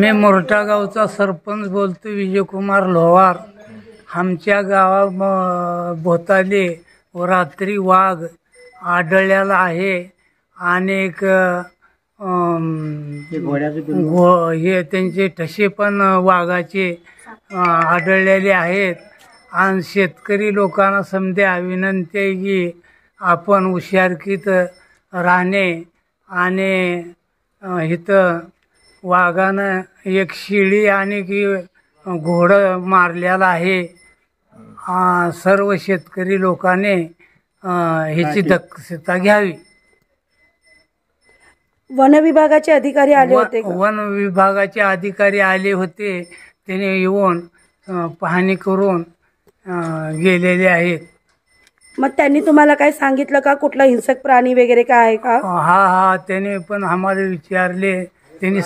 मी मोरटा गावचा सरपंच बोलतो, विजयकुमार लोहार. आमच्या गावा भोवताली रात्री वाघ आढळलेला आहे. अनेक हे त्यांचे ठसे पण वाघाचे आढळलेले आहेत. आणि शेतकरी लोकांना समजा विनंती आहे की आपण हुशारकीत राहणे. आणि इथं वाघानं एक शिळी आणि की घोडं मारलेला आहे. सर्व शेतकरी लोकांनी ह्याची दक्षता घ्यावी. वन विभागाचे अधिकारी आले होते का? वन विभागाचे अधिकारी आले होते. त्याने येऊन पाहणी करून गेलेले आहेत. मग त्यांनी तुम्हाला काय सांगितलं का, कुठला हिंसक प्राणी वगैरे काय आहे का? हा त्याने पण आम्हाला विचारले. त्यांनी